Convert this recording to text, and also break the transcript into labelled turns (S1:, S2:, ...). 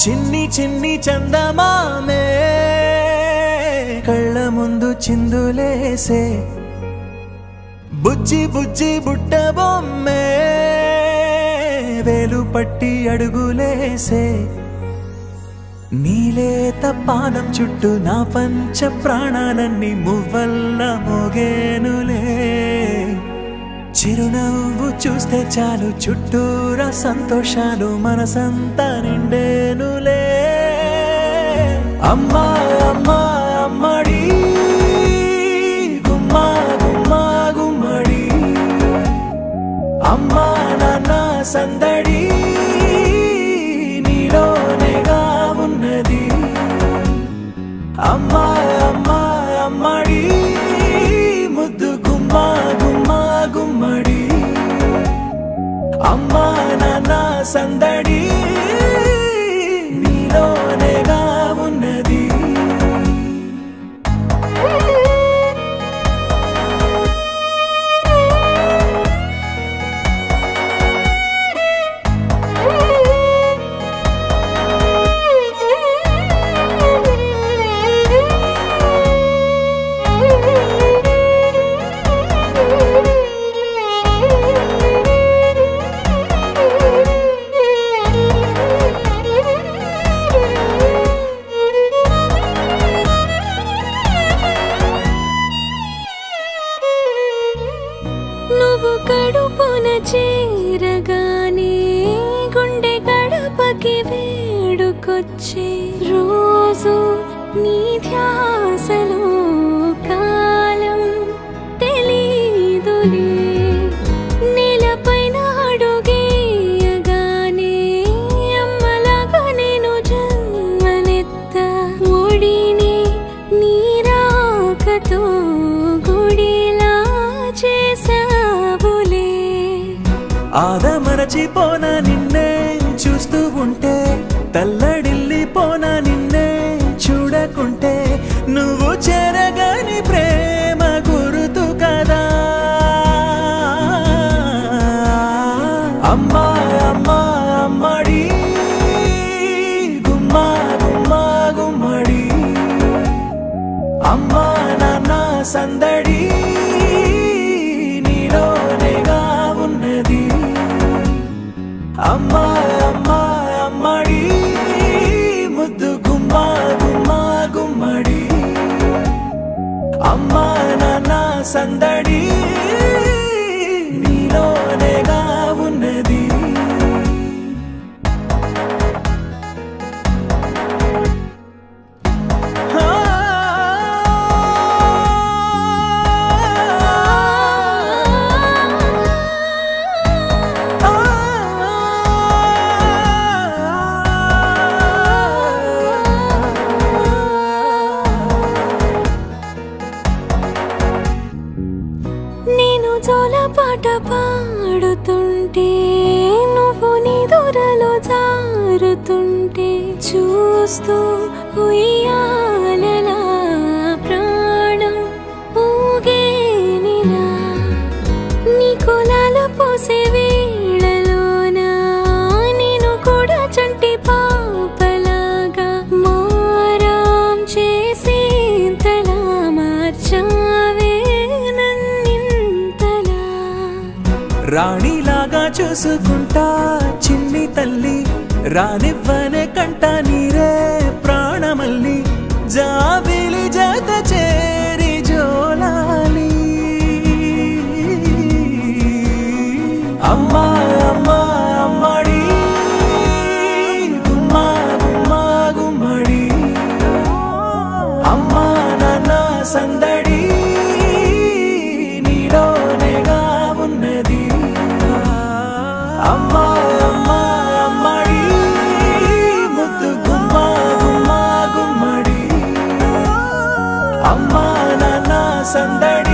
S1: చిన్ని చిన్ని చందమామే కళ్ళ ముందు చిందులేసే బుజ్జి బుజ్జి బుట్ట బొమ్మే వేలు పట్టి అడుగులేసే నీలేత పానం చుట్టూ నా పంచ ప్రాణాలన్నీ మువ్వల్ల మోగేనులే చిరునవ్వు చూస్తే చాలు చుట్టూరా సంతోషాలు మనసంతా నిండేనులే అమ్మా అమ్మా అమ్మడి గుమ్మా గుమ్మా గుమ్మడి అమ్మా నాన్న సందడి నీలోనేగా ఉన్నది అమ్మా అమ్మా అమ్మడి ముద్దు గుమ్మా గుమ్మా గుమ్మడి అమ్మా నాన్న సందడి నీలోనేగా ఉన్నది చేరగానే గుండె గడపకి వేడుకొచ్చే రోజు నీ ధ్యాసలో కాలం తెలీదులే నేలపైన అడుగేయగానే అమ్మలాగా నేను జన్మనెత్త ఒడిని నీ రాకతో గుడిలా చేసావులే ఆదమరచిపోనా నిన్నే చూస్తూ ఉంటే తల్లడిల్లిపోనా నిన్నే చూడకుంటే నువ్వు చెరగని ప్రేమ గురుతు కదా అమ్మా అమ్మా అమ్మడి గుమ్మా గుమ్మా గుమ్మడి అమ్మా నాన్న సందడి నీలోనేగా ఉన్నది అమ్మా అమ్మా అమ్మడి ముద్దు గుమ్మా గుమ్మా గుమ్మడి అమ్మా నాన్న సందడి నీలోనేగా ఉన్నది పాట పాడుతుంటే నువ్వు నీ దూరలో జారుతుంటే చూస్తూ ఉయ్యాలలా ప్రాణం ఊగేనిలా నీ కులాల పోసే వేళలోనా నేను కూడా చంటి పాపలాగా మారాం చేసేంతలా మార్చావే రాణిలాగా చూసుకుంటా చిన్ని తల్లి రానివ్వనే కంట నీరే ప్రాణమల్లి జాబిలి జత చేరి జోలాలి అమ్మా అమ్మా అమ్మడి గుమ్మా గుమ్మా గుమ్మడి అమ్మా నాన్న సందడి నీలోనేగా ఉన్నది సందడి